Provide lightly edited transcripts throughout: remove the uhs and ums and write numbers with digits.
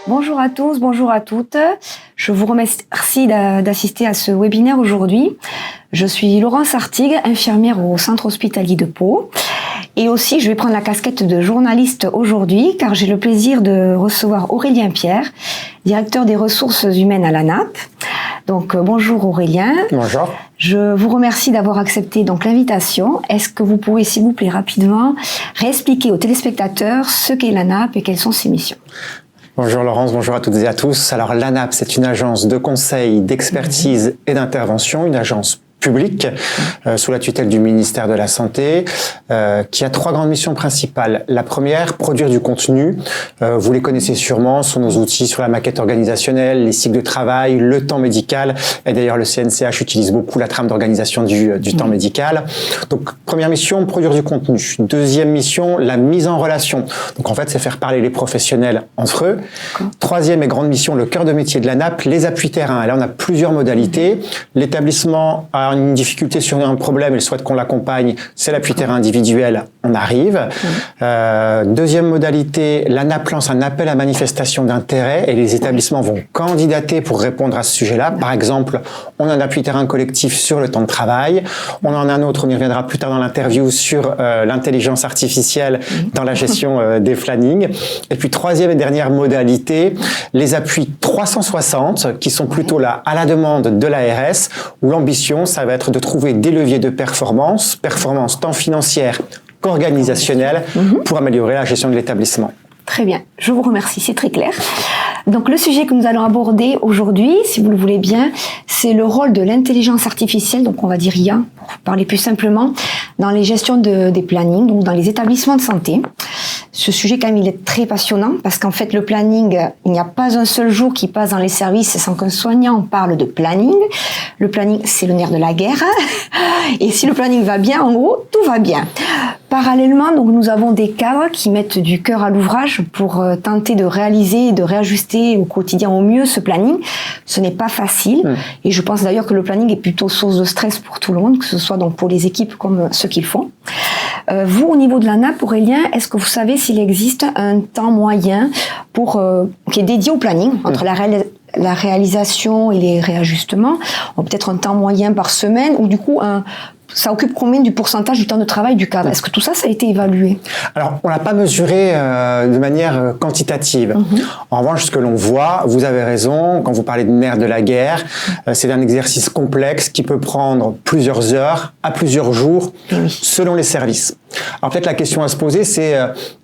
Bonjour à tous, bonjour à toutes. Je vous remercie d'assister à ce webinaire aujourd'hui. Je suis Laurence Artigue, infirmière au centre hospitalier de Pau. Et aussi, je vais prendre la casquette de journaliste aujourd'hui, car j'ai le plaisir de recevoir Aurélien Pierre, directeur des ressources humaines à l'ANAP. Donc, bonjour Aurélien. Bonjour. Je vous remercie d'avoir accepté donc l'invitation. Est-ce que vous pouvez, s'il vous plaît, rapidement réexpliquer aux téléspectateurs ce qu'est l'ANAP et quelles sont ses missions? Bonjour Laurence, bonjour à toutes et à tous. Alors l'ANAP, c'est une agence de conseil, d'expertise et d'intervention, une agence publique sous la tutelle du ministère de la Santé, qui a trois grandes missions principales. La première, produire du contenu. Vous les connaissez sûrement, sur nos outils, sur la maquette organisationnelle, les cycles de travail, le temps médical. Et d'ailleurs, le CNCH utilise beaucoup la trame d'organisation du temps médical. Donc, première mission, produire du contenu. Deuxième mission, la mise en relation. Donc, en fait, c'est faire parler les professionnels entre eux. Troisième et grande mission, le cœur de métier de l'ANAP, les appuis terrain. Et là, on a plusieurs modalités. L'établissement a une difficulté sur un problème, il souhaite qu'on l'accompagne, c'est l'appui terrain individuel, on arrive. Deuxième modalité, l'ANAP lance un appel à manifestation d'intérêt et les établissements vont candidater pour répondre à ce sujet-là. Par exemple, on a un appui terrain collectif sur le temps de travail, on en a un autre, on y reviendra plus tard dans l'interview, sur l'intelligence artificielle dans la gestion des plannings. Et puis troisième et dernière modalité, les appuis 360 qui sont plutôt là à la demande de l'ARS, où l'ambition, ça va être de trouver des leviers de performance tant financière qu'organisationnelle, pour améliorer la gestion de l'établissement. Très bien, je vous remercie, c'est très clair. Donc le sujet que nous allons aborder aujourd'hui, si vous le voulez bien, c'est le rôle de l'intelligence artificielle, donc on va dire IA, pour parler plus simplement, dans les gestions des plannings, donc dans les établissements de santé. Ce sujet, quand même, il est très passionnant parce qu'en fait, le planning, il n'y a pas un seul jour qui passe dans les services sans qu'un soignant parle de planning. Le planning, c'est le nerf de la guerre. Et si le planning va bien, en gros, tout va bien. Parallèlement, donc, nous avons des cadres qui mettent du cœur à l'ouvrage pour tenter de réaliser et de réajuster au quotidien au mieux ce planning. Ce n'est pas facile. Et je pense d'ailleurs que le planning est plutôt source de stress pour tout le monde, que ce soit donc pour les équipes comme ceux qui le font. Vous, au niveau de l'ANAP, Aurélien, est-ce que vous savez s'il existe un temps moyen qui est dédié au planning, entre la réalisation et les réajustements, peut-être un temps moyen par semaine, ou du coup, ça occupe combien du pourcentage du temps de travail du cadre? Est-ce que tout ça, ça a été évalué? Alors, on l'a pas mesuré de manière quantitative. En revanche, ce que l'on voit, vous avez raison, quand vous parlez de nerf de la guerre, c'est un exercice complexe qui peut prendre plusieurs heures à plusieurs jours, selon les services. Alors peut-être la question à se poser, c'est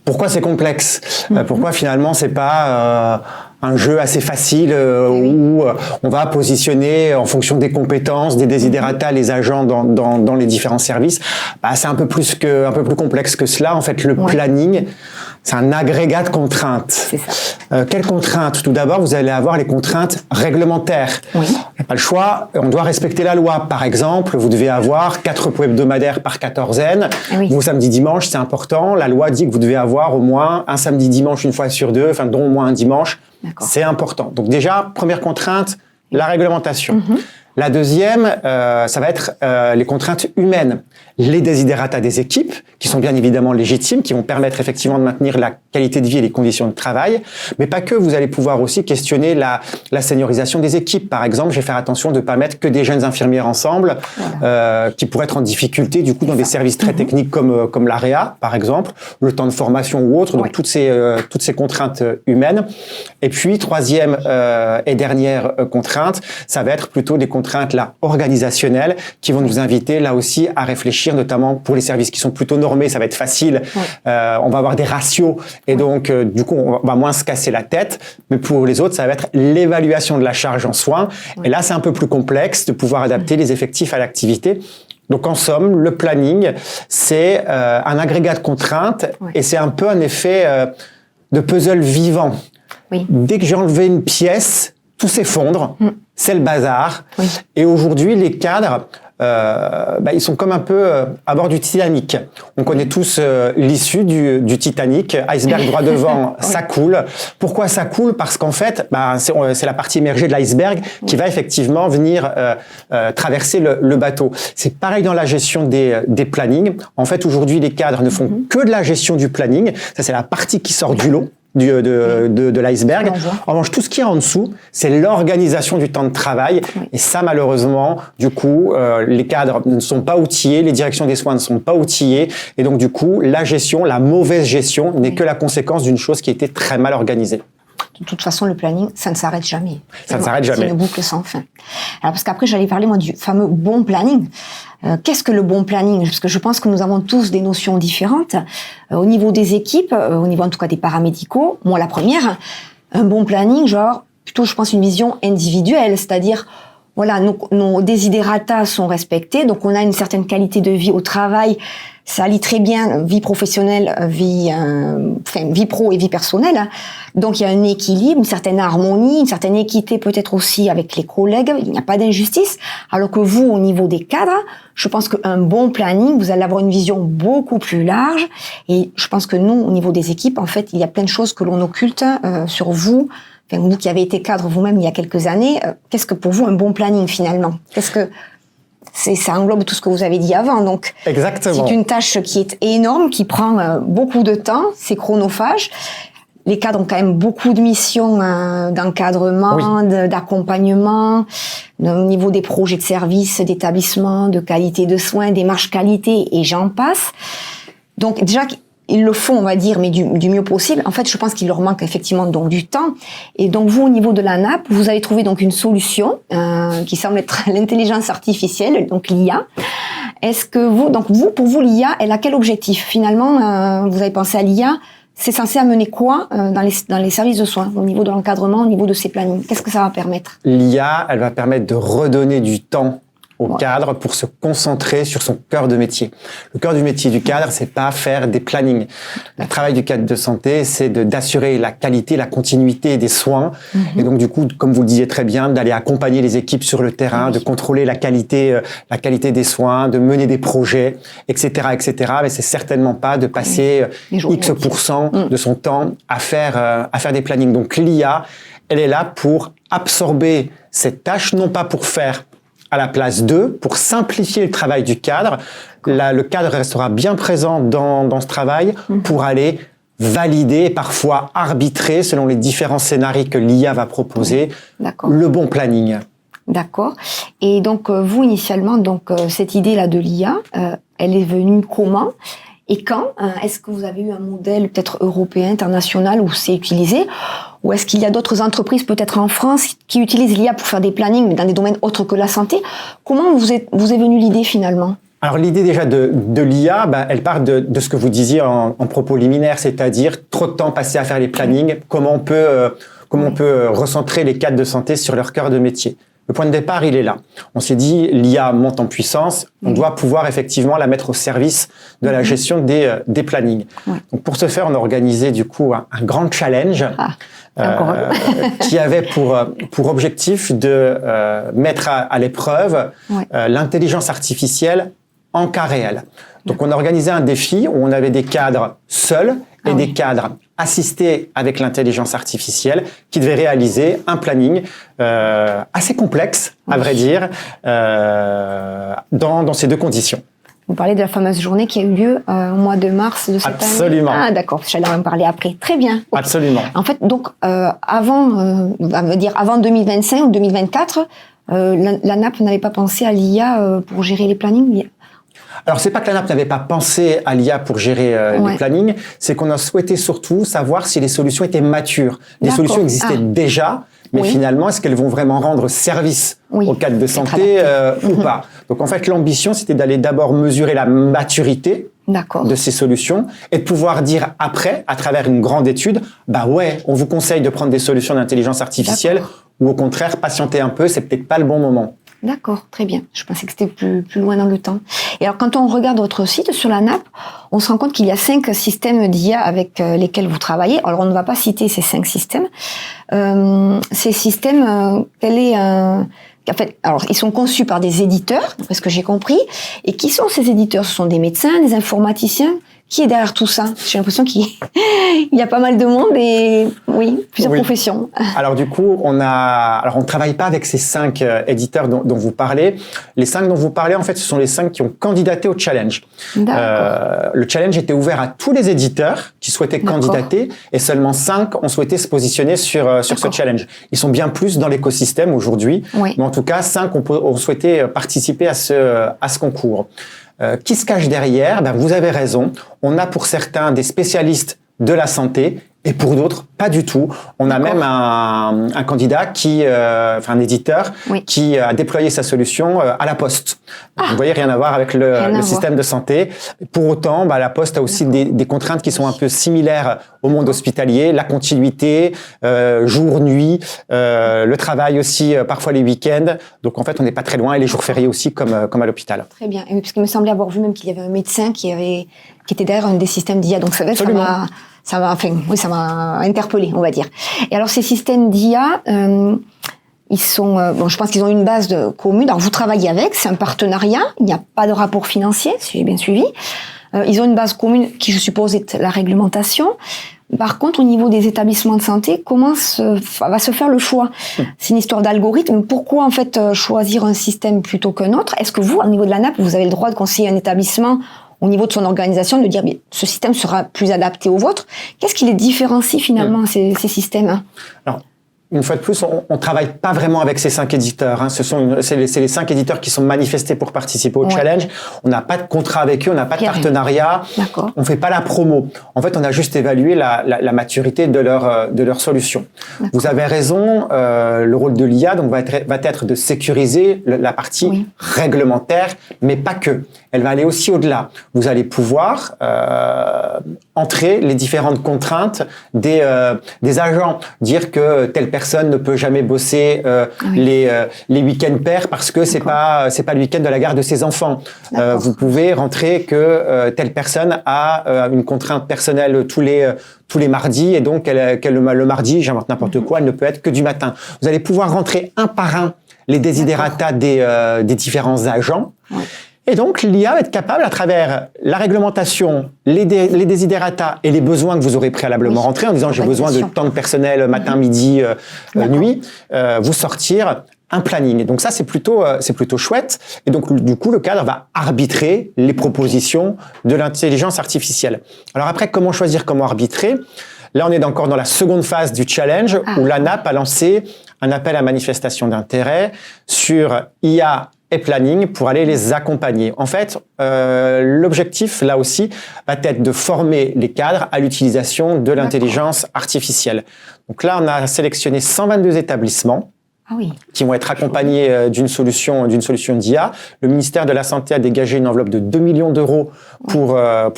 pourquoi c'est complexe? Pourquoi finalement c'est pas un jeu assez facile où on va positionner en fonction des compétences, des desiderata, les agents dans les différents services? C'est un peu plus complexe que cela. En fait, le planning, c'est un agrégat de contraintes. C'est ça. Quelles contraintes? Tout d'abord, vous allez avoir les contraintes réglementaires. Il n'y a pas le choix, on doit respecter la loi. Par exemple, vous devez avoir 4 repos hebdomadaires par quatorzaine. Vos samedis, dimanches, c'est important. La loi dit que vous devez avoir au moins un samedi, dimanche, une fois sur deux, dont au moins un dimanche. C'est important. Donc déjà, première contrainte, la réglementation. La deuxième, ça va être les contraintes humaines, les desiderata des équipes, qui sont bien évidemment légitimes, qui vont permettre effectivement de maintenir la qualité de vie et les conditions de travail, mais pas que. Vous allez pouvoir aussi questionner la seniorisation des équipes. Par exemple, je vais faire attention de ne pas mettre que des jeunes infirmières ensemble, qui pourraient être en difficulté du coup dans des services très techniques comme l'AREA, par exemple, le temps de formation ou autre. Donc toutes ces contraintes humaines. Et puis troisième et dernière contrainte, ça va être plutôt des contraintes là organisationnelles qui vont nous inviter là aussi à réfléchir, notamment pour les services qui sont plutôt normés, ça va être facile. On va avoir des ratios et donc du coup on va moins se casser la tête. Mais pour les autres, ça va être l'évaluation de la charge en soins. Et là, c'est un peu plus complexe de pouvoir adapter les effectifs à l'activité. Donc en somme, le planning, c'est un agrégat de contraintes et c'est un peu un effet de puzzle vivant. Dès que j'ai enlevé une pièce, tout s'effondre, c'est le bazar. Et aujourd'hui, les cadres, ils sont comme un peu à bord du Titanic. On connaît tous l'issue du Titanic, iceberg droit devant, ça coule. Pourquoi ça coule? Parce qu'en fait, c'est la partie émergée de l'iceberg qui va effectivement venir traverser le bateau. C'est pareil dans la gestion des plannings. En fait, aujourd'hui, les cadres ne font que de la gestion du planning. Ça, c'est la partie qui sort du lot. de l'iceberg. En revanche, tout ce qui est en dessous, c'est l'organisation du temps de travail. Et ça, malheureusement, du coup, les cadres ne sont pas outillés, les directions des soins ne sont pas outillées. Et donc, du coup, la mauvaise gestion n'est que la conséquence d'une chose qui était très mal organisée. De toute façon, le planning, ça ne s'arrête jamais. Ça ne s'arrête jamais. C'est une boucle sans fin. Alors, parce qu'après, j'allais parler, moi, du fameux bon planning. Qu'est-ce que le bon planning? Parce que je pense que nous avons tous des notions différentes. Au niveau des équipes, au niveau en tout cas des paramédicaux, moi, la première, un bon planning, genre, plutôt, je pense, une vision individuelle, c'est-à-dire, voilà, nos desiderata sont respectés, donc on a une certaine qualité de vie au travail. Ça allie très bien vie professionnelle, vie pro et vie personnelle. Donc il y a un équilibre, une certaine harmonie, une certaine équité peut-être aussi avec les collègues. Il n'y a pas d'injustice. Alors que vous, au niveau des cadres, je pense qu'un bon planning, vous allez avoir une vision beaucoup plus large. Et je pense que nous, au niveau des équipes, en fait, il y a plein de choses que l'on occulte sur vous. Enfin, vous qui avez été cadre vous-même il y a quelques années, qu'est-ce que pour vous un bon planning finalement? Ça englobe tout ce que vous avez dit avant, donc exactement. C'est une tâche qui est énorme, qui prend beaucoup de temps, c'est chronophage. Les cadres ont quand même beaucoup de missions d'encadrement, d'accompagnement, au niveau des projets de services, d'établissement, de qualité de soins, démarche qualité, et j'en passe. Donc déjà, ils le font, on va dire, mais du mieux possible. En fait, je pense qu'il leur manque effectivement donc du temps. Et donc vous, au niveau de la NAP, vous avez trouvé donc une solution qui semble être l'intelligence artificielle, donc l'IA. Est-ce que pour vous, l'IA, elle a quel objectif? Finalement, vous avez pensé à l'IA, c'est censé amener quoi dans les services de soins, au niveau de l'encadrement, au niveau de ces plannings? Qu'est-ce que ça va permettre? L'IA, elle va permettre de redonner du temps au cadre pour se concentrer sur son cœur de métier. Le cœur du métier du cadre, c'est pas faire des plannings. Le travail du cadre de santé, c'est d'assurer la qualité, la continuité des soins. Et donc, du coup, comme vous le disiez très bien, d'aller accompagner les équipes sur le terrain, de contrôler la qualité des soins, de mener des projets, etc., etc. Mais c'est certainement pas de passer X% de son temps à faire des plannings. Donc, l'IA, elle est là pour absorber cette tâche, non pas pour faire à la place d'eux, pour simplifier le travail du cadre. Le cadre restera bien présent dans ce travail pour aller valider et parfois arbitrer, selon les différents scénarios que l'IA va proposer, le bon planning. D'accord. Et donc, vous, initialement, cette idée-là de l'IA, elle est venue comment? Et quand? Est-ce que vous avez eu un modèle peut-être européen, international, où c'est utilisé? Ou est-ce qu'il y a d'autres entreprises, peut-être en France, qui utilisent l'IA pour faire des plannings, mais dans des domaines autres que la santé? Comment vous est venue l'idée finalement? Alors l'idée déjà de l'IA, elle part de ce que vous disiez en propos liminaire, c'est-à-dire trop de temps passé à faire les plannings, comment on peut recentrer les cadres de santé sur leur cœur de métier. Le point de départ, il est là. On s'est dit, l'IA monte en puissance, on doit pouvoir effectivement la mettre au service de la gestion des plannings. Donc pour ce faire, on a organisé du coup un grand challenge qui avait pour objectif de mettre à l'épreuve l'intelligence artificielle en cas réel. Donc on a organisé un défi où on avait des cadres seuls et des cadres assistés avec l'intelligence artificielle qui devaient réaliser un planning assez complexe, à vrai dire, dans ces deux conditions. Vous parlez de la fameuse journée qui a eu lieu au mois de mars de cette année. Absolument. Ah d'accord, j'allais en parler après. Très bien. Okay. Absolument. En fait, donc avant 2025 ou 2024, la NAP n'avait pas pensé à l'IA pour gérer les plannings. Alors, c'est pas que la NAP n'avait pas pensé à l'IA pour gérer les plannings, c'est qu'on a souhaité surtout savoir si les solutions étaient matures. Les solutions existaient déjà, mais finalement, est-ce qu'elles vont vraiment rendre service au cadre de santé ou pas? Donc, en fait, l'ambition, c'était d'aller d'abord mesurer la maturité de ces solutions et de pouvoir dire après, à travers une grande étude, on vous conseille de prendre des solutions d'intelligence artificielle ou au contraire, patienter un peu, c'est peut-être pas le bon moment. D'accord, très bien. Je pensais que c'était plus loin dans le temps. Et alors, quand on regarde votre site sur la NAP, on se rend compte qu'il y a 5 systèmes d'IA avec lesquels vous travaillez. Alors, on ne va pas citer ces 5 systèmes. Ces systèmes, en fait, alors, ils sont conçus par des éditeurs, d'après ce que j'ai compris. Et qui sont ces éditeurs? Ce sont des médecins, des informaticiens? Qui est derrière tout ça? J'ai l'impression qu'il y a pas mal de monde et plusieurs professions. Alors du coup, on travaille pas avec ces 5 éditeurs dont vous parlez. Les 5 dont vous parlez, en fait, ce sont les 5 qui ont candidaté au challenge. Le challenge était ouvert à tous les éditeurs qui souhaitaient candidater et seulement 5 ont souhaité se positionner sur ce challenge. Ils sont bien plus dans l'écosystème aujourd'hui, mais en tout cas, 5 ont souhaité participer à ce concours. Qui se cache derrière? Vous avez raison. On a pour certains des spécialistes de la santé et pour d'autres, pas du tout. On a même un candidat un éditeur qui a déployé sa solution à la Poste. Vous voyez, rien à voir avec le système de santé. Pour autant, la Poste a aussi des contraintes qui sont un peu similaires au monde hospitalier, la continuité, jour, nuit, le travail aussi, parfois les week-ends. Donc en fait, on n'est pas très loin et les jours fériés aussi, comme à l'hôpital. Très bien. Et parce qu'il me semblait avoir vu même qu'il y avait un médecin qui était derrière un des systèmes d'IA. Donc ça m'a interpellé, on va dire. Et alors ces systèmes d'IA, ils sont, je pense qu'ils ont une base commune. Alors vous travaillez avec, c'est un partenariat. Il n'y a pas de rapport financier, si j'ai bien suivi. Ils ont une base commune qui, je suppose, est la réglementation. Par contre, au niveau des établissements de santé, comment va se faire le choix? C'est une histoire d'algorithme. Pourquoi en fait choisir un système plutôt qu'un autre? Est-ce que vous, au niveau de la NAP, vous avez le droit de conseiller un établissement au niveau de son organisation, de dire ce système sera plus adapté au vôtre? Qu'est-ce qui les différencie finalement, ces systèmes? Alors, une fois de plus, on travaille pas vraiment avec ces 5 éditeurs. C'est les 5 éditeurs qui sont manifestés pour participer au challenge. On n'a pas de contrat avec eux, on n'a pas de partenariat. On fait pas la promo. En fait, on a juste évalué la maturité de leur solution. Vous avez raison. Le rôle de l'IA va être de sécuriser la partie réglementaire, mais pas que. Elle va aller aussi au-delà. Vous allez pouvoir entrer les différentes contraintes des agents, dire que telle personne ne peut jamais bosser les week-ends pairs parce que c'est pas le week-end de la garde de ses enfants. Vous pouvez rentrer que telle personne a une contrainte personnelle tous les mardis et donc le mardi, j'invente n'importe quoi, elle ne peut être que du matin. Vous allez pouvoir rentrer un par un les desiderata des différents agents. Et donc, l'IA va être capable, à travers la réglementation, les desiderata et les besoins que vous aurez préalablement rentrés, en disant j'ai besoin de temps de personnel matin, midi, nuit, vous sortir un planning. Et donc ça, c'est plutôt chouette. Et donc, du coup, le cadre va arbitrer les propositions de l'intelligence artificielle. Alors après, comment choisir, comment arbitrer? Là, on est encore dans la seconde phase du challenge où l'ANAP a lancé un appel à manifestation d'intérêt sur IA et planning pour aller les accompagner. En fait, l'objectif, là aussi, va être de former les cadres à l'utilisation de l'intelligence artificielle. Donc là, on a sélectionné 122 établissements qui vont être accompagnés d'une solution d'IA. Le ministère de la Santé a dégagé une enveloppe de 2 millions d'euros pour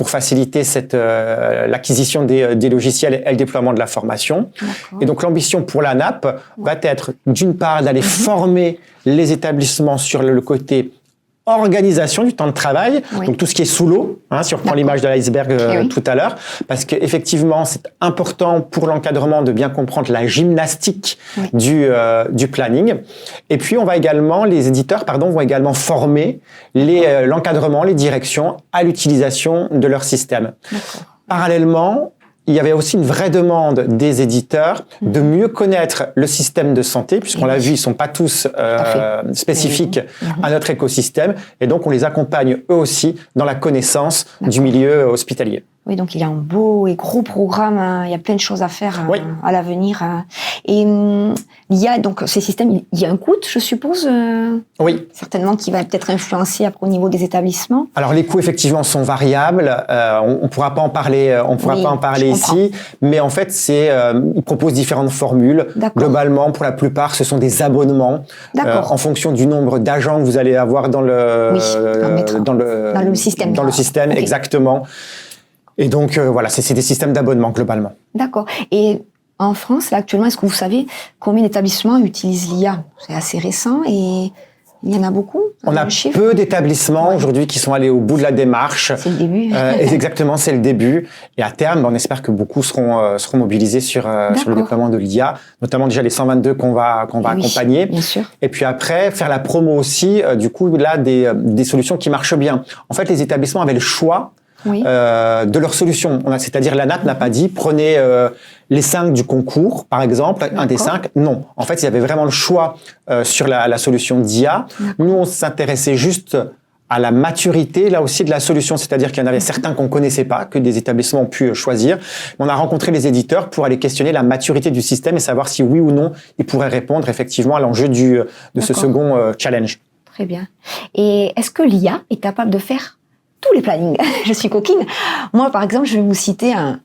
faciliter l'acquisition des logiciels et le déploiement de la formation. Et donc l'ambition pour l'ANAP va être d'une part d'aller former les établissements sur le côté organisation du temps de travail, donc tout ce qui est sous l'eau, si on reprend l'image de l'iceberg tout à l'heure, parce que effectivement c'est important pour l'encadrement de bien comprendre la gymnastique du planning. Et puis les éditeurs vont également former l'encadrement, les directions à l'utilisation de leur système. Parallèlement, il y avait aussi une vraie demande des éditeurs de mieux connaître le système de santé, puisqu'on l'a vu, ils sont pas tous spécifiques à notre écosystème, et donc on les accompagne eux aussi dans la connaissance du milieu hospitalier. Oui, donc il y a un beau et gros programme, il y a plein de choses à faire à l'avenir. Et il y a donc ces systèmes, il y a un coût, je suppose. Oui. Certainement qui va peut-être influencer après au niveau des établissements. Alors les coûts effectivement sont variables. On pourra pas en parler. Ici, mais en fait ils proposent différentes formules. Globalement, pour la plupart, ce sont des abonnements en fonction du nombre d'agents que vous allez avoir dans le système. Dans le système, exactement. Et donc, c'est des systèmes d'abonnement, globalement. D'accord. Et en France, là, actuellement, est-ce que vous savez combien d'établissements utilisent l'IA? C'est assez récent et il y en a beaucoup. On a peu d'établissements aujourd'hui qui sont allés au bout de la démarche. C'est le début. Exactement, c'est le début. Et à terme, on espère que beaucoup seront mobilisés sur le déploiement de l'IA, notamment déjà les 122 qu'on va accompagner. Bien sûr. Et puis après, faire la promo aussi, des solutions qui marchent bien. En fait, les établissements avaient le choix de leur solution. C'est-à-dire la NAT n'a pas dit prenez les 5 du concours, par exemple, un des 5. Non. En fait, ils avaient vraiment le choix sur la solution d'IA. Nous, on s'intéressait juste à la maturité, là aussi, de la solution. C'est-à-dire qu'il y en avait certains qu'on connaissait pas, que des établissements ont pu choisir. On a rencontré les éditeurs pour aller questionner la maturité du système et savoir si oui ou non, ils pourraient répondre effectivement à l'enjeu de ce second challenge. Très bien. Et est-ce que l'IA est capable de faire tous les plannings? Je suis coquine. Moi, par exemple, je vais vous citer un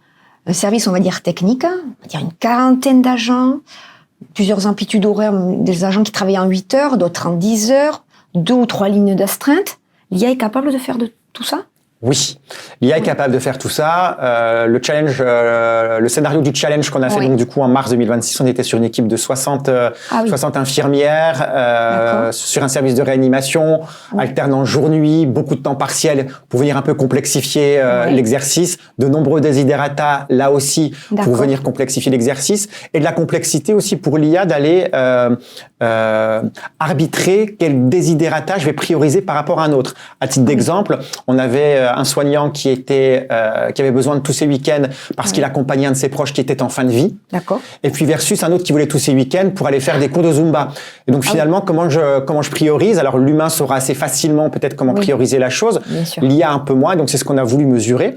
service, on va dire, technique, on va dire une quarantaine d'agents, plusieurs amplitudes horaires, des agents qui travaillent en 8 heures, d'autres en 10 heures, 2 ou 3 lignes d'astreinte. L'IA est capable de faire de tout ça? Oui, l'IA est capable de faire tout ça. Le challenge, le scénario du challenge qu'on a fait donc du coup en mars 2026, on était sur une équipe de 60 infirmières sur un service de réanimation, alternant jour-nuit, beaucoup de temps partiel pour venir un peu complexifier l'exercice. De nombreux desiderata là aussi pour venir complexifier l'exercice et de la complexité aussi pour l'IA d'aller arbitrer quel desiderata je vais prioriser par rapport à un autre. À titre d'exemple, on avait un soignant qui avait besoin de tous ses week-ends parce qu'il accompagnait un de ses proches qui était en fin de vie. D'accord. Et puis versus un autre qui voulait tous ses week-ends pour aller faire des cours de Zumba. Et donc finalement, comment je priorise? Alors l'humain saura assez facilement peut-être comment prioriser la chose. L'IA un peu moins. Donc c'est ce qu'on a voulu mesurer.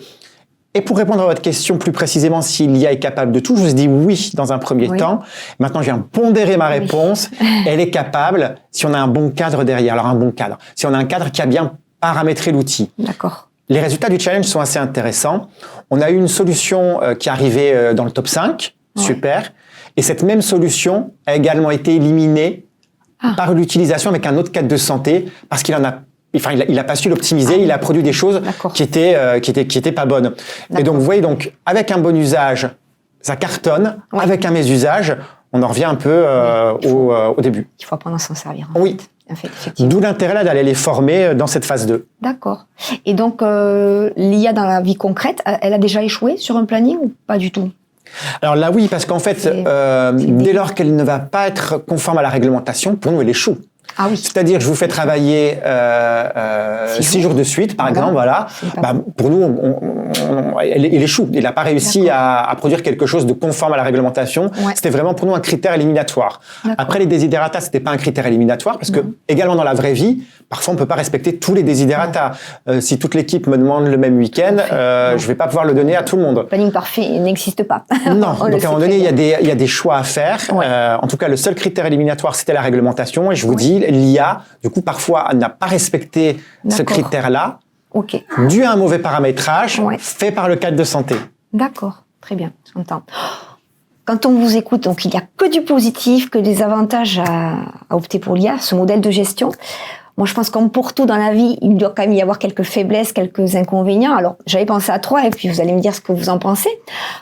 Et pour répondre à votre question plus précisément, si l'IA est capable de tout, je vous ai dit oui dans un premier temps. Maintenant, je viens pondérer ma réponse. Elle est capable si on a un bon cadre derrière. Alors un bon cadre. Si on a un cadre qui a bien paramétré l'outil. D'accord. Les résultats du challenge sont assez intéressants. On a eu une solution qui arrivait dans le top 5. Super. Et cette même solution a également été éliminée par l'utilisation avec un autre cadre de santé parce qu'il a pas su l'optimiser, il a produit des choses qui étaient pas bonnes. Et donc, vous voyez, avec un bon usage, ça cartonne. Avec un mésusage, on en revient un peu au début. Il faut apprendre à s'en servir. Oui. D'où l'intérêt là d'aller les former dans cette phase 2. D'accord. Et donc, l'IA dans la vie concrète, elle a déjà échoué sur un planning ou pas du tout? Alors là, oui, parce qu'en fait, dès lors qu'elle ne va pas être conforme à la réglementation, pour nous, elle échoue. Ah oui. C'est-à-dire, je vous fais travailler 6 jours de suite, par exemple, voilà. Pour nous, il échoue. Il n'a pas réussi à produire quelque chose de conforme à la réglementation. C'était vraiment pour nous un critère éliminatoire. Après, les desiderata, c'était pas un critère éliminatoire parce que également dans la vraie vie, parfois on peut pas respecter tous les desiderata. Si toute l'équipe me demande le même week-end, je vais pas pouvoir le donner à tout le monde. Le planning parfait n'existe pas. Non. Donc à un moment donné, il y a des choix à faire. En tout cas, le seul critère éliminatoire, c'était la réglementation. Et je vous dis, l'IA, du coup, parfois, n'a pas respecté ce critère-là, dû à un mauvais paramétrage fait par le cadre de santé. D'accord, très bien, j'entends. Quand on vous écoute, donc il n'y a que du positif, que des avantages à opter pour l'IA, ce modèle de gestion. Moi, je pense comme pour tout dans la vie, il doit quand même y avoir quelques faiblesses, quelques inconvénients. Alors, j'avais pensé à 3 et puis vous allez me dire ce que vous en pensez.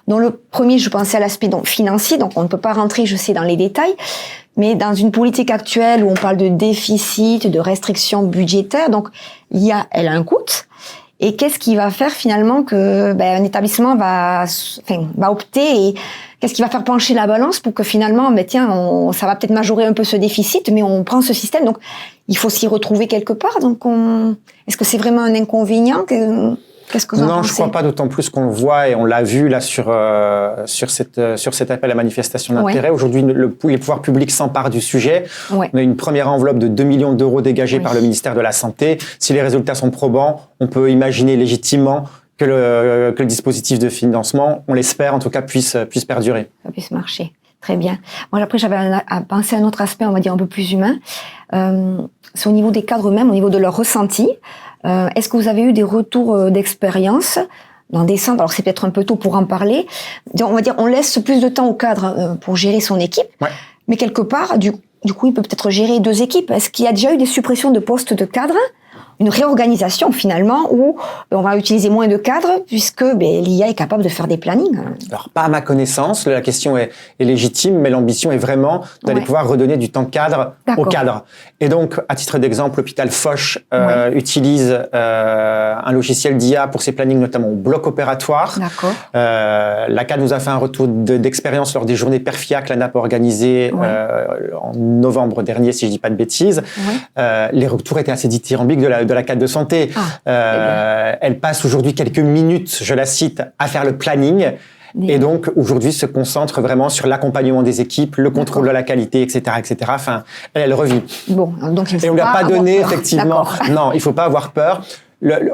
Dans le premier, je pensais à l'aspect financier, donc on ne peut pas rentrer, je sais, dans les détails. Mais dans une politique actuelle où on parle de déficit, de restrictions budgétaires, donc l'IA, elle a un coût. Et qu'est-ce qui va faire finalement que un établissement va opter et qu'est-ce qui va faire pencher la balance pour que finalement, ça va peut-être majorer un peu ce déficit, mais on prend ce système. Donc, il faut s'y retrouver quelque part. Donc, est-ce que c'est vraiment un inconvénient? Qu'est-ce que vous en pensez? Non, je crois pas, d'autant plus qu'on le voit et on l'a vu là sur cet appel à manifestation d'intérêt. Aujourd'hui, les pouvoirs publics s'emparent du sujet. On a une première enveloppe de 2 millions d'euros dégagée par le ministère de la Santé. Si les résultats sont probants, on peut imaginer légitimement que le dispositif de financement, on l'espère en tout cas, puisse perdurer. Ça puisse marcher. Très bien. Moi, après, j'avais pensé à un autre aspect, on va dire un peu plus humain. C'est au niveau des cadres eux-mêmes, au niveau de leur ressenti. Est-ce que vous avez eu des retours d'expérience dans des centres? Alors, c'est peut-être un peu tôt pour en parler. On va dire, on laisse plus de temps au cadre pour gérer son équipe. Mais quelque part, du coup, il peut peut-être gérer 2 équipes. Est-ce qu'il y a déjà eu des suppressions de postes de cadres? Une réorganisation finalement où on va utiliser moins de cadres puisque l'IA est capable de faire des plannings. Alors pas à ma connaissance, la question est légitime, mais l'ambition est vraiment d'aller pouvoir redonner du temps cadre aux cadres. Et donc, à titre d'exemple, l'hôpital Foch utilise un logiciel d'IA pour ses plannings, notamment au bloc opératoire. La CAD nous a fait un retour d'expérience lors des journées Perfia que la NAP a organisées en novembre dernier, si je dis pas de bêtises. Les retours étaient assez dithyrambiques de de la cadre de santé. Elle passe aujourd'hui quelques minutes, je la cite, à faire le planning. Et donc, aujourd'hui, se concentre vraiment sur l'accompagnement des équipes, le contrôle de la qualité, etc., etc. Enfin, elle revit. Bon, donc et on lui a pas donné, effectivement. Non, il faut pas avoir peur. Le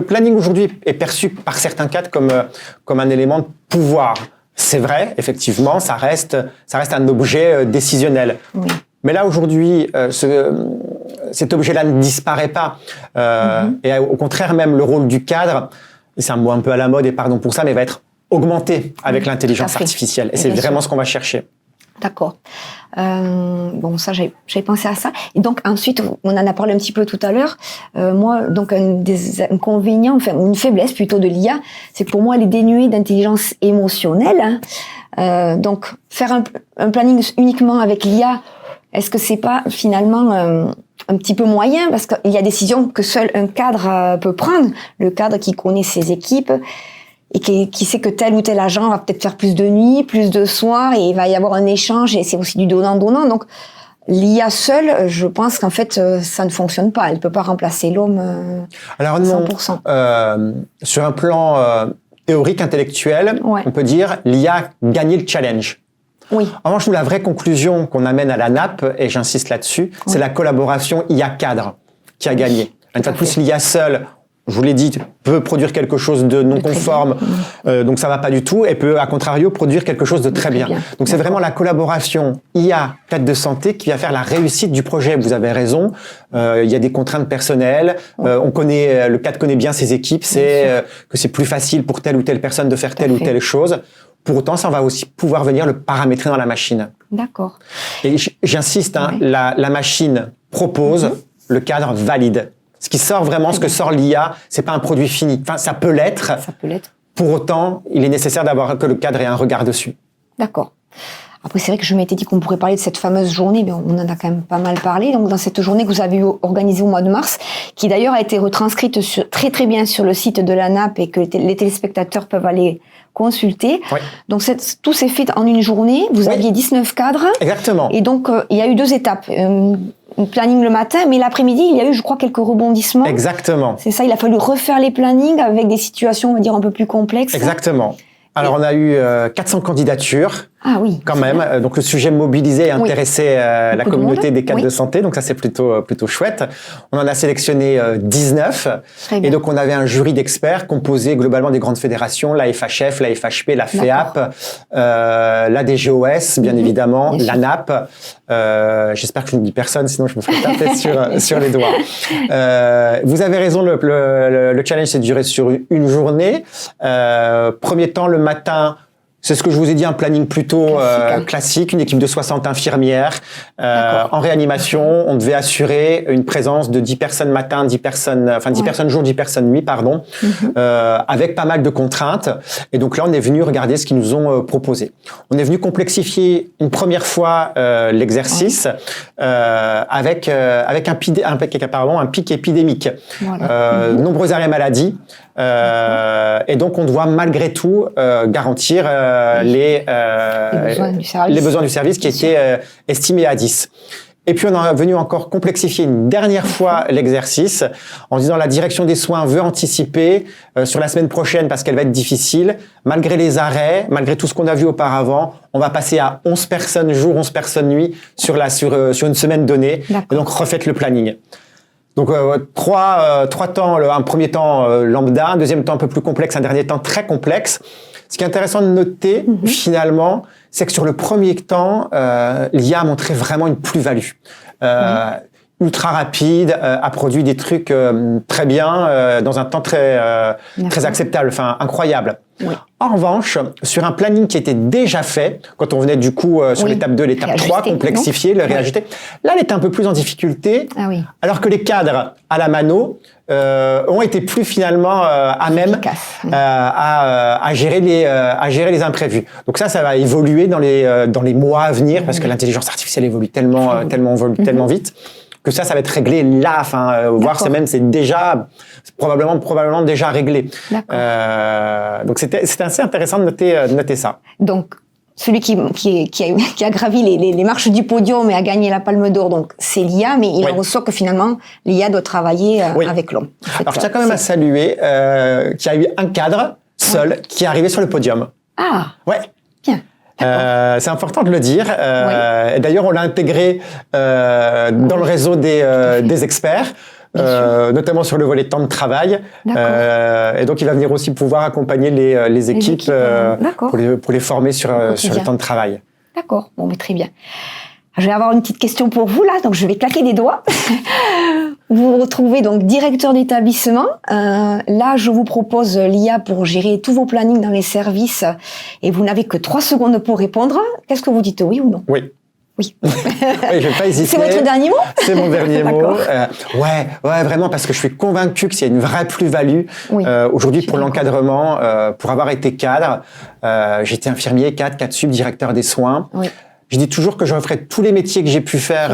planning aujourd'hui est perçu par certains cadres comme un élément de pouvoir. C'est vrai, effectivement, ça reste un objet décisionnel. Oui. Mais là, aujourd'hui, cet objet-là ne disparaît pas. Et au contraire, même le rôle du cadre, c'est un mot un peu à la mode, et pardon pour ça, mais va être augmenté avec l'intelligence artificielle. Et c'est vraiment ce qu'on va chercher. D'accord. Bon, ça, j'avais pensé à ça. Et donc, ensuite, on en a parlé un petit peu tout à l'heure. Moi, donc, un des inconvénients, enfin, une faiblesse plutôt de l'IA, c'est que pour moi, elle est dénuée d'intelligence émotionnelle. Donc, faire un planning uniquement avec l'IA, est-ce que c'est pas finalement un petit peu moyen? Parce qu'il y a des décisions que seul un cadre peut prendre. Le cadre qui connaît ses équipes et qui sait que tel ou tel agent va peut-être faire plus de nuits, plus de soirs, et il va y avoir un échange, et c'est aussi du donnant-donnant. Donc, l'IA seule, je pense qu'en fait, ça ne fonctionne pas. Elle ne peut pas remplacer l'homme Alors, non, 100%. Sur un plan théorique, intellectuel, on peut dire l'IA a gagné le challenge. Oui. En revanche, la vraie conclusion qu'on amène à la nappe, et j'insiste là-dessus, c'est la collaboration IA-cadre qui a gagné. Une fois de plus, l'IA seule, je vous l'ai dit, peut produire quelque chose de non conforme, donc ça va pas du tout, et peut, à contrario, produire quelque chose de très bien. Donc c'est vraiment la collaboration IA cadre de santé qui va faire la réussite du projet. Vous avez raison, il y a des contraintes personnelles, le cadre connaît bien ses équipes, c'est que c'est plus facile pour telle ou telle personne de faire telle ou telle chose. Pour autant, ça, on va aussi pouvoir venir le paramétrer dans la machine. D'accord. Et j'insiste, la machine propose, le cadre valide. Ce qui sort vraiment, ce que sort l'IA, c'est pas un produit fini. Enfin, ça peut l'être. Ça peut l'être. Pour autant, il est nécessaire que le cadre ait un regard dessus. D'accord. Après, c'est vrai que je m'étais dit qu'on pourrait parler de cette fameuse journée, mais on en a quand même pas mal parlé. Donc, dans cette journée que vous avez organisée au mois de mars, qui d'ailleurs a été retranscrite très très bien sur le site de la NAP et que les téléspectateurs peuvent aller consulter. Oui. Donc, tout s'est fait en une journée. Vous aviez 19 cadres. Exactement. Et donc, il y a eu 2 étapes. Un planning le matin, mais l'après-midi, il y a eu, je crois, quelques rebondissements. Exactement. C'est ça, il a fallu refaire les plannings avec des situations, on va dire, un peu plus complexes. Exactement. Alors, on a eu 400 candidatures. Ah oui. Quand même. Donc, le sujet mobilisé et intéressé la communauté des cadres de santé. Donc, ça, c'est plutôt chouette. On en a sélectionné 19. Et donc, on avait un jury d'experts composé globalement des grandes fédérations, la FHF, la FHP, la FEAP, la DGOS, bien évidemment, la NAP. J'espère que je ne dis personne, sinon je me ferai taper sur les doigts. Vous avez raison, le challenge s'est duré sur une journée. Premier temps, le matin, c'est ce que je vous ai dit, un planning plutôt classique, une équipe de 60 infirmières en réanimation. On devait assurer une présence de 10 personnes matin, 10 personnes jour, 10 personnes nuit, pardon, avec pas mal de contraintes. Et donc là, on est venu regarder ce qu'ils nous ont proposé. On est venu complexifier une première fois l'exercice avec un pic épidémique. Voilà. Nombreux arrêts maladie. Et donc, on doit malgré tout garantir les besoins du service qui étaient estimés à 10. Et puis, on est venu encore complexifier une dernière fois l'exercice en disant la direction des soins veut anticiper sur la semaine prochaine parce qu'elle va être difficile. Malgré les arrêts, malgré tout ce qu'on a vu auparavant, on va passer à 11 personnes jour, 11 personnes nuit sur une semaine donnée. Et donc, refaites le planning. Donc, trois temps, un premier temps lambda, un deuxième temps un peu plus complexe, un dernier temps très complexe. Ce qui est intéressant de noter, finalement, c'est que sur le premier temps, l'IA a montré vraiment une plus-value. Ultra rapide, a produit des trucs très bien, dans un temps très acceptable, enfin incroyable. Oui. En revanche, sur un planning qui était déjà fait, quand on venait du coup sur l'étape 2, l'étape 3, complexifier, le réajuster, là, elle était un peu plus en difficulté, alors que les cadres à la mano ont été plus finalement à même à gérer les imprévus. Donc ça va évoluer dans les mois à venir, parce que l'intelligence artificielle évolue tellement vite, que ça va être réglé là, voire c'est déjà probablement déjà réglé. Donc c'était assez intéressant de noter ça. Donc celui qui a gravi les marches du podium et a gagné la Palme d'Or, donc c'est l'IA, mais il en ressort que finalement l'IA doit travailler avec l'homme. Alors je tiens quand même à saluer qu'il y a eu un cadre seul qui est arrivé sur le podium. Ah. Ouais. Bien. C'est important de le dire. Et d'ailleurs, on l'a intégré dans le réseau des experts. Notamment sur le volet temps de travail. Et donc, il va venir aussi pouvoir accompagner les équipes pour les former sur le temps de travail. D'accord, bon, mais très bien. Je vais avoir une petite question pour vous, là, donc je vais claquer des doigts. Vous vous retrouvez donc directeur d'établissement. Là, je vous propose l'IA pour gérer tous vos plannings dans les services et vous n'avez que 3 secondes pour répondre. Qu'est-ce que vous dites, oui ou non? Oui. Oui. Oui, je vais pas hésiter. C'est votre dernier mot? C'est mon dernier mot. Ouais, vraiment, parce que je suis convaincu qu'il y a une vraie plus-value aujourd'hui pour l'encadrement, pour avoir été cadre. J'étais infirmier, cadre sub, directeur des soins. Oui. Je dis toujours que je referai tous les métiers que j'ai pu faire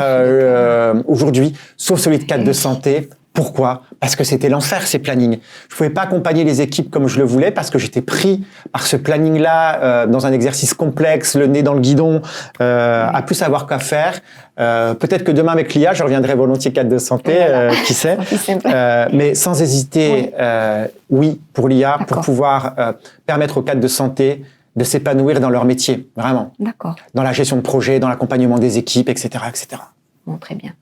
aujourd'hui, sauf celui de cadre de santé. Pourquoi? Parce que c'était l'enfer, ces plannings. Je pouvais pas accompagner les équipes comme je le voulais parce que j'étais pris par ce planning-là dans un exercice complexe, le nez dans le guidon, à plus savoir quoi faire. Peut-être que demain avec l'IA, je reviendrai volontiers cadre de santé, qui sait. Mais sans hésiter, oui pour l'IA, pour pouvoir permettre aux cadres de santé de s'épanouir dans leur métier, vraiment. D'accord. Dans la gestion de projet, dans l'accompagnement des équipes, etc., etc. Bon, très bien.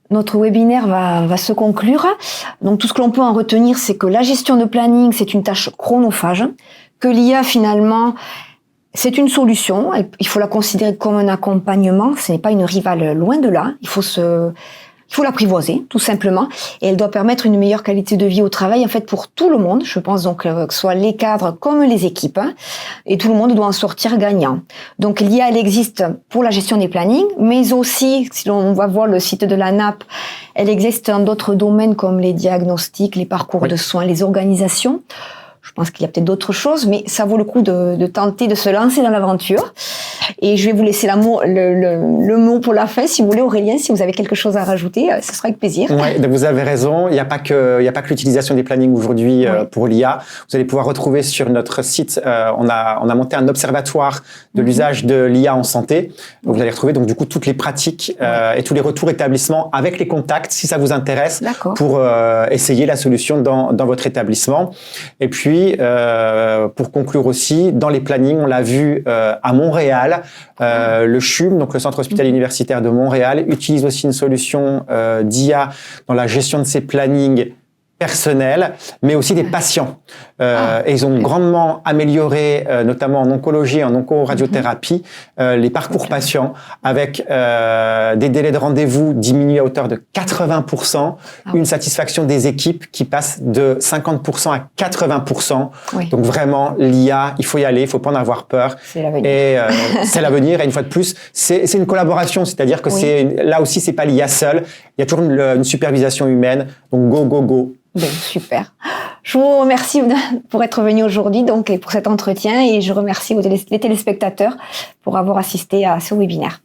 Notre webinaire va se conclure. Donc, tout ce que l'on peut en retenir, c'est que la gestion de planning, c'est une tâche chronophage, que l'IA, finalement, c'est une solution. Il faut la considérer comme un accompagnement. Ce n'est pas une rivale, loin de là. Il faut l'apprivoiser, tout simplement. Et elle doit permettre une meilleure qualité de vie au travail, en fait, pour tout le monde. Je pense donc que ce soit les cadres comme les équipes. Et tout le monde doit en sortir gagnant. Donc, l'IA, elle existe pour la gestion des plannings, mais aussi, si l'on va voir le site de la NAP, elle existe dans d'autres domaines comme les diagnostics, les parcours de soins, les organisations. Je pense qu'il y a peut-être d'autres choses, mais ça vaut le coup de tenter de se lancer dans l'aventure. Et je vais vous laisser le mot pour la fin, si vous voulez, Aurélien, si vous avez quelque chose à rajouter, ce sera avec plaisir. Ouais, vous avez raison. Il n'y a pas que l'utilisation des plannings aujourd'hui pour l'IA. Vous allez pouvoir retrouver sur notre site, on a monté un observatoire de l'usage de l'IA en santé. Vous allez retrouver donc du coup toutes les pratiques et tous les retours établissements avec les contacts, si ça vous intéresse, pour essayer la solution dans votre établissement. Et puis, pour conclure aussi, dans les plannings, on l'a vu à Montréal, le CHUM, donc le Centre hospitalier universitaire de Montréal, utilise aussi une solution d'IA dans la gestion de ses plannings personnels, mais aussi des patients. Et ils ont grandement amélioré, notamment en oncologie, en oncoradiothérapie, les parcours patients avec des délais de rendez-vous diminués à hauteur de 80%, une satisfaction des équipes qui passe de 50% à 80%. Donc vraiment, l'IA, il faut y aller, il faut pas en avoir peur. C'est l'avenir. Et c'est l'avenir. Et une fois de plus, c'est une collaboration, c'est-à-dire que là aussi, c'est pas l'IA seule. Il y a toujours une supervision humaine. Donc go. Bien, super. Je vous remercie pour être venu aujourd'hui et pour cet entretien et je remercie les téléspectateurs pour avoir assisté à ce webinaire.